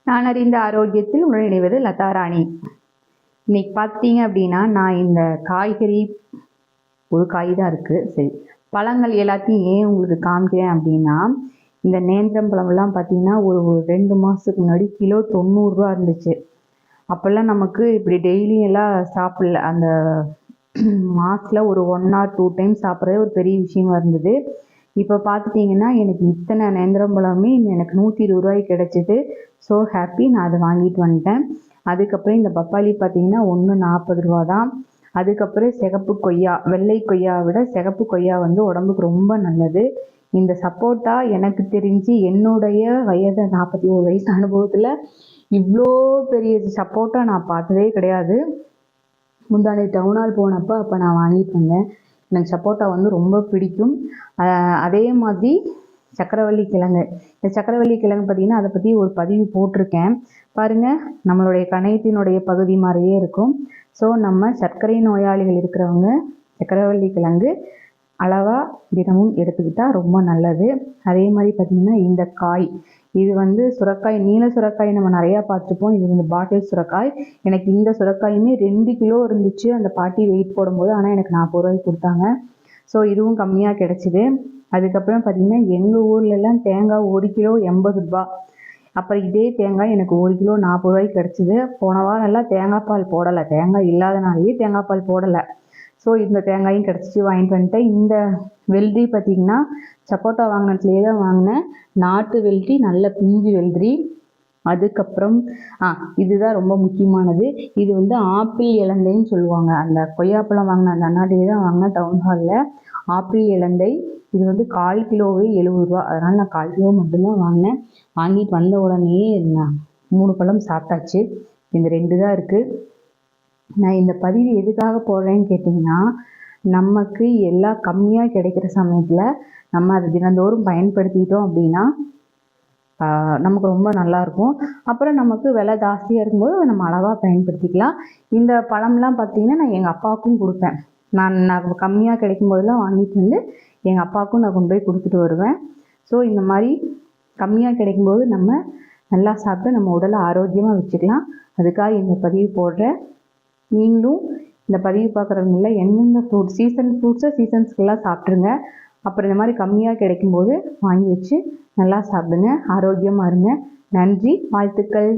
நான் அறிந்த ஆரோக்கியத்தில் உடன் இணைவது லதா ராணி. இன்னைக்கு பார்த்தீங்க அப்படின்னா, நான் இந்த காய்கறி ஒரு காய் தான் இருக்குது. சரி, பழங்கள் எல்லாத்தையும் ஏன் உங்களுக்கு காமிக்கிறேன் அப்படின்னா, இந்த நேந்திரம் பழம்லாம் பார்த்தீங்கன்னா ஒரு 2 மாதத்துக்கு முன்னாடி கிலோ 90 ரூபா இருந்துச்சு. அப்போல்லாம் நமக்கு இப்படி டெய்லியும் எல்லாம் சாப்பிடல. அந்த மாதத்தில் ஒரு 1 or 2 டைம் சாப்பிட்றது ஒரு பெரிய விஷயமா இருந்தது. இப்போ பார்த்துட்டிங்கன்னா எனக்கு இத்தனை நேந்திரம் பழமே எனக்கு 120 ரூபாய்க்கு கிடச்சிது. So happy. நான் அதை வாங்கிட்டு வந்துட்டேன். அதுக்கப்புறம் இந்த பப்பாளி பார்த்தீங்கன்னா 1 40 ரூபா தான். அதுக்கப்புறம் சிகப்பு கொய்யா, வெள்ளை கொய்யாவை விட சிகப்பு கொய்யா வந்து உடம்புக்கு ரொம்ப நல்லது. இந்த சப்போட்டா எனக்கு தெரிஞ்சு என்னுடைய வயது 41 வயசு அனுபவத்தில் இவ்வளோ பெரிய சப்போட்டா நான் பார்த்ததே கிடையாது. முந்தானி டவுனால் போனப்போ அப்போ நான் வாங்கிட்டு வந்தேன். எனக்கு சப்போட்டா வந்து ரொம்ப பிடிக்கும். அதே மாதிரி சக்கரவள்ளி கிழங்கு, இந்த சக்கரவள்ளி கிழங்கு பார்த்திங்கன்னா அதை பற்றி ஒரு பதிவு போட்டிருக்கேன் பாருங்கள். நம்மளுடைய கணையத்தினுடைய பகுதி மாதிரியே இருக்கும். ஸோ நம்ம சர்க்கரை நோயாளிகள் இருக்கிறவங்க சக்கரவள்ளி கிழங்கு அளவாக தினமும் எடுத்துக்கிட்டால் ரொம்ப நல்லது. அதே மாதிரி பார்த்திங்கன்னா இந்த காய், இது வந்து சுரக்காய், நீல சுரக்காய் நம்ம நிறையா பார்த்துருப்போம். இது வந்து பாட்டில் சுரக்காய். எனக்கு இந்த சுரக்காயுமே 2 கிலோ இருந்துச்சு அந்த பாட்டி வெயிட் போடும்போது. ஆனால் எனக்கு 40 ரூபாய்க்கு கொடுத்தாங்க. ஸோ இதுவும் கம்மியாக கிடச்சிது. அதுக்கப்புறம் பார்த்திங்கன்னா எங்கள் ஊர்லெலாம் தேங்காய் 1 கிலோ 80 ரூபா. அப்புறம் இதே தேங்காய் எனக்கு 1 கிலோ 40 ரூபாய்க்கு கிடச்சிது. போன வாரம் எல்லாம் தேங்காய் பால் போடலை, தேங்காய் இல்லாதனாலேயே தேங்காய் பால் போடலை. ஸோ இந்த தேங்காயும் கிடச்சிச்சு, வாங்கிட்டு வந்துட்டேன். இந்த வெள்ளரி பார்த்திங்கன்னா சப்போட்டா வாங்கினதுலேயே தான் வாங்கினேன். நாட்டு வெள்ளரி, நல்ல பிஞ்சு வெள்ளரி. அதுக்கப்புறம் இதுதான் ரொம்ப முக்கியமானது. இது வந்து ஆப்பிள் இலந்தைன்னு சொல்லுவாங்க. அந்த கொய்யாப்பழம் வாங்கின அந்த அண்ணாடியே தான் வாங்கினேன் டவுன் ஹாலில். ஆப்பிள் இலந்தை இது வந்து 1/4 கிலோவே 70 ரூபா. அதனால் நான் 1/4 கிலோ மட்டும்தான் வாங்கினேன். வாங்கிட்டு வந்த உடனே நான் 3 பழம் சாப்பிட்டாச்சு. இந்த 2 தான் இருக்குது. நான் இந்த பதிவு எதுக்காக போடுறேன்னு கேட்டிங்கன்னா, நமக்கு எல்லாம் கம்மியாக கிடைக்கிற சமயத்தில் நம்ம அதை தினந்தோறும் பயன்படுத்திக்கிட்டோம் அப்படின்னா நமக்கு ரொம்ப நல்லாயிருக்கும். அப்புறம் நமக்கு விலை ஜாஸ்தியாக இருக்கும்போது நம்ம அளவாக பயன்படுத்திக்கலாம். இந்த பழம்லாம் பார்த்திங்கன்னா நான் எங்கள் அப்பாவுக்கும் கொடுப்பேன். நான் கம்மியாக கிடைக்கும் போதெல்லாம் வாங்கிட்டு வந்து எங்கள் அப்பாவுக்கும் நான் கொண்டு போய் கொடுத்துட்டு வருவேன். ஸோ இந்த மாதிரி கம்மியாக கிடைக்கும்போது நம்ம நல்லா சாப்பிட்டு நம்ம உடலை ஆரோக்கியமாக வச்சுக்கலாம். அதுக்காக இந்த பதிவு போடுறேன். நீங்களும் இந்த பதிவு பார்க்குறவங்கள எந்தெந்த ஃப்ரூட்ஸை சீசன்ஸ்க்கெல்லாம் சாப்பிட்ருங்க. அப்புறம் இந்த மாதிரி கம்மியாக கிடைக்கும்போது வாங்கி வச்சு நல்லா சாப்பிடுங்க, ஆரோக்கியமாக இருங்க. நன்றி, வாழ்த்துக்கள்.